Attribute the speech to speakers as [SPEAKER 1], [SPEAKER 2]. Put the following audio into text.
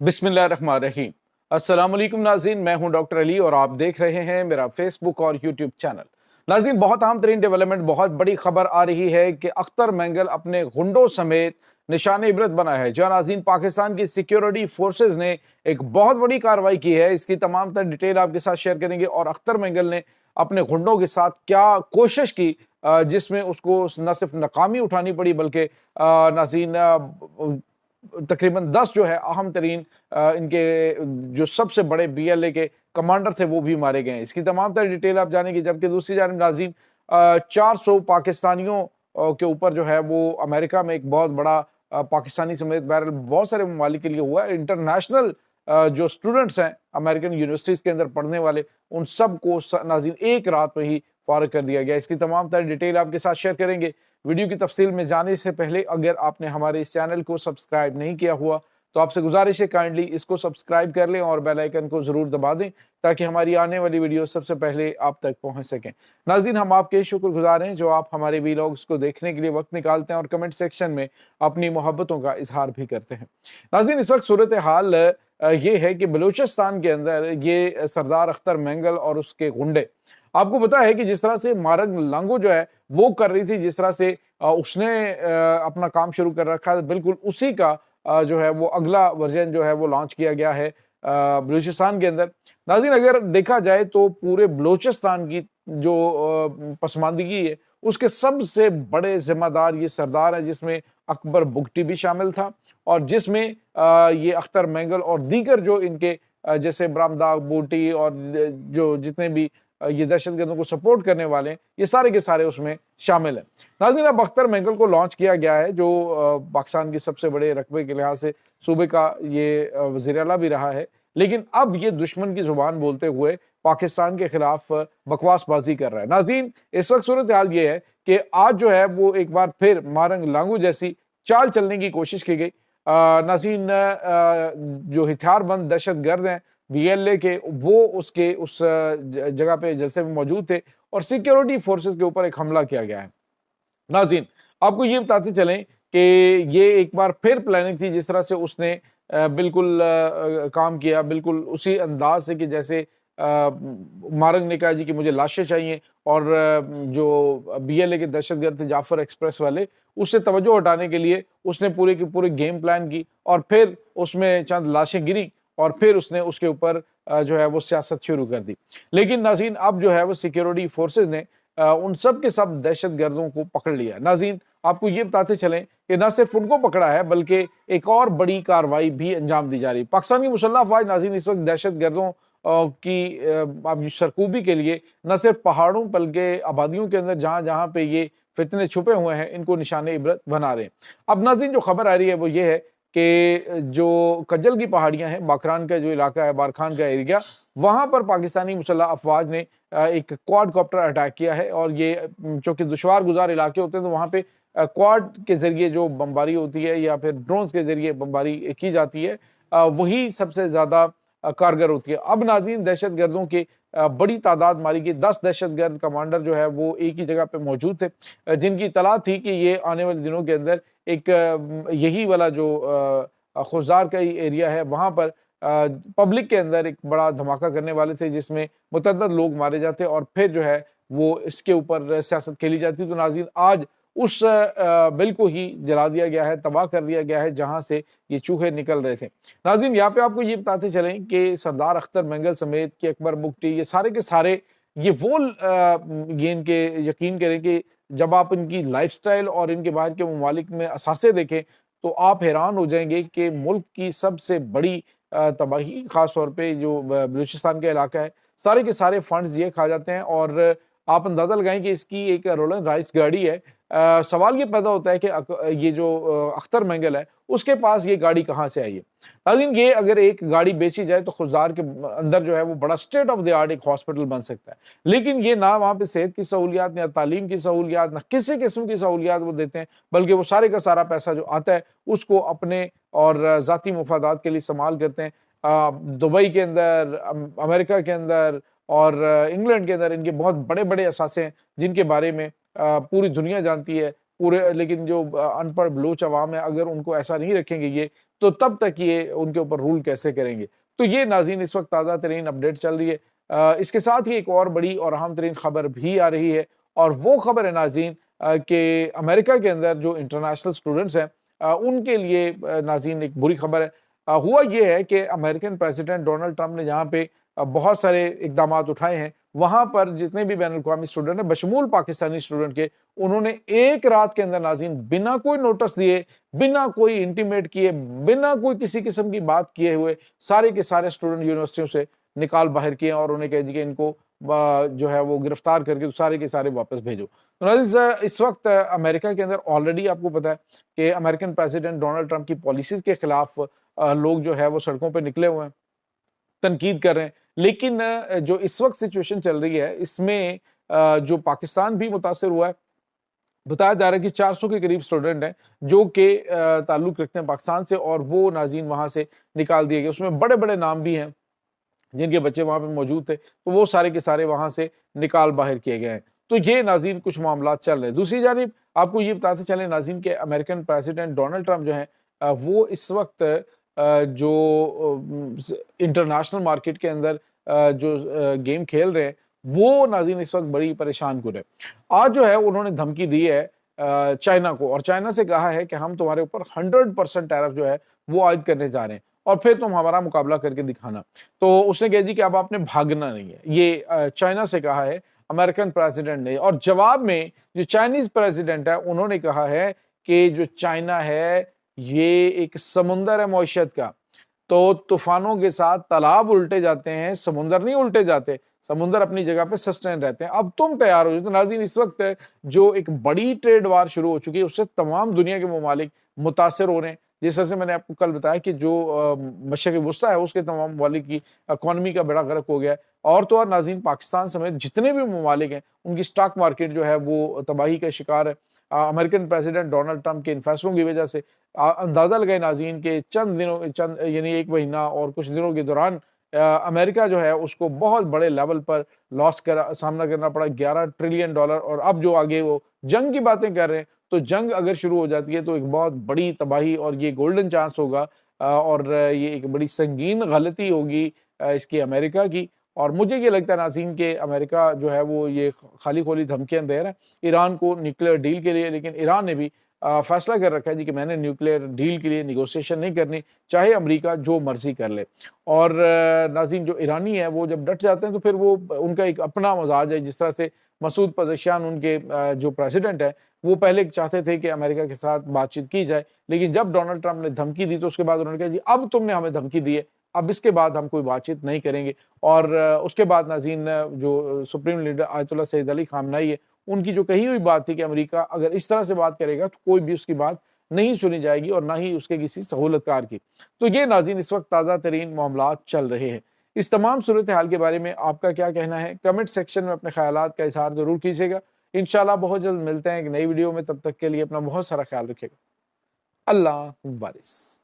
[SPEAKER 1] बिस्मिल्लाहिर्रहमानिर्रहीम। अस्सलाम वालेकुम नाज़रीन, मैं हूं डॉक्टर अली और आप देख रहे हैं मेरा फेसबुक और यूट्यूब चैनल। नाज़रीन, बहुत अहम तरीन डेवलपमेंट, बहुत बड़ी खबर आ रही है कि अख्तर मेंगल अपने गुंडों समेत निशाने इबरत बना है। जहां नाज़रीन पाकिस्तान की सिक्योरिटी फोर्सेज ने एक बहुत बड़ी कार्रवाई की है। इसकी तमाम तर डिटेल आपके साथ शेयर करेंगे और अख्तर मेंगल ने अपने गुंडों के साथ क्या कोशिश की जिसमें उसको न सिर्फ नाकामी उठानी पड़ी बल्कि नाज़रीन तकरीबन 10 जो है अहम तरीन इनके जो सबसे बड़े बीएलए के कमांडर थे वो भी मारे गए हैं। इसकी तमाम तरह डिटेल आप जानेंगे। जबकि दूसरी जानब नाज़रीन 400 पाकिस्तानियों के ऊपर जो है वो अमेरिका में एक बहुत बड़ा पाकिस्तानी समेत बहरहाल बहुत सारे ममालिक के लिए हुआ है। इंटरनेशनल जो स्टूडेंट्स हैं अमेरिकन यूनिवर्सिटीज़ के अंदर पढ़ने वाले, उन सब को नाज़रीन एक रात में ही फारिग कर दिया गया। इसकी तमाम तरह डिटेल आपके साथ शेयर करेंगे। वीडियो की तफसील में जाने से पहले अगर आपने हमारे इस चैनल को सब्सक्राइब नहीं किया हुआ तो आपसे गुजारिश है काइंडली इसको सब्सक्राइब कर लें और बेल आइकन को ज़रूर दबा दें ताकि हमारी आने वाली वीडियो सबसे पहले आप तक पहुंच सकें। नाज़रीन, हम आपके शुक्रगुजार हैं जो आप हमारे वीलॉग्स को देखने के लिए वक्त निकालते हैं और कमेंट सेक्शन में अपनी मोहब्बतों का इजहार भी करते हैं। नाज़रीन, इस वक्त सूरत हाल ये है कि बलूचिस्तान के अंदर ये सरदार अख्तर मेंगल और उसके गुंडे, आपको पता है कि जिस तरह से मारंग लांगो जो है वो कर रही थी, जिस तरह से उसने अपना काम शुरू कर रखा है, बिल्कुल उसी का जो है वो अगला वर्जन जो है वो लॉन्च किया गया है बलूचिस्तान के अंदर। नाज़रीन, अगर देखा जाए तो पूरे बलूचिस्तान की जो पसमानदगी है उसके सबसे बड़े जिम्मेदार ये सरदार है, जिसमें अकबर बुगटी भी शामिल था और जिसमें ये अख्तर मेंगल और दीगर जो इनके जैसे बरामदा बूटी और जो जितने भी ये दहशतगर्दों को सपोर्ट करने वाले हैं, ये सारे के सारे उसमें शामिल हैं। नाज़रीन, अब अख्तर मेंगल को लॉन्च किया गया है जो पाकिस्तान के सबसे बड़े रकबे के लिहाज से सूबे का ये वज़ीर आला भी रहा है, लेकिन अब ये दुश्मन की जुबान बोलते हुए पाकिस्तान के खिलाफ बकवासबाजी कर रहा है। नाज़रीन, इस वक्त सूरत हाल ये है कि आज जो है वो एक बार फिर मारंग लांगू जैसी चाल चलने की कोशिश की गई। नाज़रीन, जो हथियारबंद दहशत गर्द हैं बीएलए के, वो उसके उस जगह पे जैसे मौजूद थे और सिक्योरिटी फोर्सेस के ऊपर एक हमला किया गया है। नाज़रीन, आपको ये बताते चलें कि ये एक बार फिर प्लानिंग थी, जिस तरह से उसने बिल्कुल काम किया बिल्कुल उसी अंदाज से कि जैसे मारंग ने कहा जी कि मुझे लाशें चाहिए और जो बीएलए के दहशतगर्द थे जाफर एक्सप्रेस वाले, उससे तवज्जो हटाने के लिए उसने पूरे की पूरी गेम प्लान की और फिर उसमें चंद लाशें गिरी और फिर उसने उसके ऊपर जो है वो सियासत शुरू कर दी। लेकिन नाज़रीन, अब जो है वो सिक्योरिटी फोर्सेस ने उन सब के सब दहशत गर्दों को पकड़ लिया। नाज़रीन, आपको ये बताते चलें कि न सिर्फ उनको पकड़ा है बल्कि एक और बड़ी कार्रवाई भी अंजाम दी जा रही है। पाकिस्तान की मुसल्लह अफवाज नाज़रीन इस वक्त दहशत गर्दों की सरकूबी के लिए न सिर्फ पहाड़ों बल्कि आबादियों के अंदर जहाँ जहाँ पे ये फितने छुपे हुए हैं इनको निशाने इबरत बना रहे हैं। अब नाज़रीन, जो खबर आ रही है वो ये है कि जो कजल की पहाड़ियाँ हैं, बाकरान का जो इलाका है, बारखान का एरिया, वहाँ पर पाकिस्तानी मुसल्लह अफवाज ने एक क्वाडकॉप्टर अटैक किया है और ये चूँकि दुश्वार गुजार इलाके होते हैं तो वहाँ पे क्वाड के ज़रिए जो बमबारी होती है या फिर ड्रोन्स के ज़रिए बमबारी की जाती है, वही सबसे ज़्यादा कारगर होती है। अब नाज़रीन, दहशत गर्दों की बड़ी तादाद मारी गई। 10 दहशत गर्द कमांडर जो है वो एक ही जगह पे मौजूद थे, जिनकी इतला थी कि ये आने वाले दिनों के अंदर एक यही वाला जो खुजार का ही एरिया है वहाँ पर पब्लिक के अंदर एक बड़ा धमाका करने वाले थे, जिसमें मुतअद्दिद लोग मारे जाते और फिर जो है वो इसके ऊपर सियासत खेली जाती। तो नाज़रीन, आज उस बिल को ही जला दिया गया है, तबाह कर दिया गया है जहाँ से ये चूहे निकल रहे थे। नाज़रीन, यहाँ पे आपको ये बताते चलें कि सरदार अख्तर मेंगल समेत कि अकबर बुगटी, ये सारे के सारे ये वो ये इनके यकीन करें कि जब आप इनकी लाइफस्टाइल और इनके बाहर के ममालिक में असासे देखें तो आप हैरान हो जाएंगे कि मुल्क की सबसे बड़ी तबाही, खास तौर पे जो बलूचिस्तान का इलाका है, सारे के सारे फंड्स ये खा जाते हैं और आप अंदाज़ा लगाएं कि इसकी एक रोलन राइस गाड़ी है। सवाल ये पैदा होता है कि ये जो अख्तर मेंगल है उसके पास ये गाड़ी कहाँ से आई है। नाज़रीन, ये अगर एक गाड़ी बेची जाए तो खुजार के अंदर जो है वो बड़ा स्टेट ऑफ द आर्ट एक हॉस्पिटल बन सकता है, लेकिन ये ना वहाँ पे सेहत की सहूलियात, ना तालीम की सहूलियात, ना किसी किस्म की सहूलियात वो देते हैं, बल्कि वो सारे का सारा पैसा जो आता है उसको अपने और ज़ाती मुफादात के लिए इस्तेमाल करते हैं। दुबई के अंदर, अमेरिका के अंदर और इंग्लैंड के अंदर इनके बहुत बड़े बड़े असासे हैं जिनके बारे में पूरी दुनिया जानती है, पूरे, लेकिन जो अनपढ़ बलोच अवाम है अगर उनको ऐसा नहीं रखेंगे ये, तो तब तक ये उनके ऊपर रूल कैसे करेंगे। तो ये नाज़रीन इस वक्त ताज़ा तरीन अपडेट चल रही है। इसके साथ ही एक और बड़ी और अहम तरीन खबर भी आ रही है, और वो खबर है नाज़रीन कि अमेरिका के अंदर जो इंटरनेशनल स्टूडेंट्स हैं उनके लिए नाज़रीन एक बुरी खबर है। हुआ ये है कि अमेरिकन प्रेसिडेंट डोनाल्ड ट्रंप ने जहाँ पे बहुत सारे इकदामात उठाए हैं, वहाँ पर जितने भी बैनुल अक़वामी स्टूडेंट हैं बशमूल पाकिस्तानी स्टूडेंट के, उन्होंने एक रात के अंदर नाज़रीन बिना कोई नोटिस दिए, बिना कोई इंटीमेट किए, बिना कोई किसी किस्म की बात किए हुए सारे के सारे स्टूडेंट यूनिवर्सिटियों से निकाल बाहर किए और उन्हें कह दिया कि इनको जो है वो गिरफ्तार करके सारे के सारे वापस भेजो। तो नाज़रीन इस वक्त अमेरिका के अंदर ऑलरेडी आपको पता है कि अमेरिकन प्रेसिडेंट डोनाल्ड ट्रंप की पॉलिसीज़ के खिलाफ लोग जो है वो सड़कों पे निकले हुए हैं, तनकीद कर रहे हैं। लेकिन जो इस वक्त सिचुएशन चल रही है इसमें जो पाकिस्तान भी मुतासिर हुआ है। बताया जा रहा है कि 400 के करीब स्टूडेंट हैं जो कि ताल्लुक़ रखते हैं पाकिस्तान से, और वो नाज़रीन वहाँ से निकाल दिए गए। उसमें बड़े-बड़े नाम भी हैं जिनके बच्चे वहाँ पे मौजूद थे, तो वो सारे के सारे वहाँ से निकाल बाहर किए गए हैं। तो ये नाज़रीन कुछ मामलात चल रहे हैं। दूसरी जानिब आपको ये बताते चलें नाज़रीन के अमेरिकन प्रेसिडेंट डोनाल्ड ट्रंप जो हैं वो इस वक्त जो इंटरनेशनल मार्केट के अंदर जो गेम खेल रहे हैं, वो नाज़रीन इस वक्त बड़ी परेशान कुन है। आज जो है उन्होंने धमकी दी है चाइना को, और चाइना से कहा है कि हम तुम्हारे ऊपर 100% टैरिफ जो है वो आयद करने जा रहे हैं और फिर तुम हमारा मुकाबला करके दिखाना। तो उसने कह दी कि अब आपने भागना नहीं है। ये चाइना से कहा है अमेरिकन प्रेसिडेंट ने, और जवाब में जो चाइनीज़ प्रेसिडेंट है उन्होंने कहा है कि जो चाइना है ये एक समुंदर है मईशत का, तो तूफानों के साथ तालाब उल्टे जाते हैं, समुंदर नहीं उल्टे जाते। समुंदर अपनी जगह पे सस्टेन रहते हैं। अब तुम तैयार हो जाओ। तो नाज़रीन इस वक्त जो एक बड़ी ट्रेड वार शुरू हो चुकी है, उससे तमाम दुनिया के ममालिक मुतासिर हो रहे हैं। जिस तरह से मैंने आपको कल बताया कि जो मशरिक़ वुस्ता है उसके तमाम ममालिक की इकॉनमी का बेड़ा गर्क हो गया है। और तो और नाज़रीन पाकिस्तान समेत जितने भी ममालिक हैं उनकी स्टॉक मार्केट जो है वो तबाही का शिकार है अमेरिकन प्रेसिडेंट डोनाल्ड ट्रंप के इन फैसलों की वजह से। अंदाज़ा लगाए नाज़रीन के चंद यानी 1 महीना और कुछ दिनों के दौरान अमेरिका जो है उसको बहुत बड़े लेवल पर लॉस का सामना करना पड़ा, $11 ट्रिलियन। और अब जो आगे वो जंग की बातें कर रहे हैं, तो जंग अगर शुरू हो जाती है तो एक बहुत बड़ी तबाही और ये गोल्डन चांस होगा और ये एक बड़ी संगीन गलती होगी इसकी अमेरिका की। और मुझे ये लगता है नाज़रीन कि अमेरिका जो है वो ये खाली खोली धमकियाँ दे रहा है ईरान को न्यूक्लियर डील के लिए, लेकिन ईरान ने भी फैसला कर रखा है जी कि मैंने न्यूक्लियर डील के लिए निगोशिएशन नहीं करनी, चाहे अमेरिका जो मर्जी कर ले। और नाज़रीन जो ईरानी है वो जब डट जाते हैं तो फिर वो उनका एक अपना मजाज है। जिस तरह से मसूद पज़ेश्कियान उनके जो प्रेसिडेंट है वो पहले चाहते थे कि अमेरिका के साथ बातचीत की जाए, लेकिन जब डोनाल्ड ट्रंप ने धमकी दी तो उसके बाद उन्होंने कहा जी अब तुमने हमें धमकी दी है, अब इसके बाद हम कोई बातचीत नहीं करेंगे। और उसके बाद नाज़रीन जो supreme leader Ayatollah Sayyed Ali Khamenei है, उनकी जो कही हुई बात थी कि अमेरिका अगर इस तरह से बात करेगा तो कोई भी उसकी बात नहीं सुनी जाएगी और ना ही उसके किसी सहूलतकार की। तो ये नाज़रीन इस वक्त ताज़ा तरीन मामलात चल रहे हैं। इस तमाम सूरत हाल के बारे में आपका क्या कहना है? कमेंट सेक्शन में अपने ख़यालात का इज़हार ज़रूर कीजिएगा। इंशाअल्लाह बहुत जल्द मिलते हैं एक नई वीडियो में, तब तक के लिए अपना बहुत सारा ख्याल रखिएगा। अल्लाह वारिस।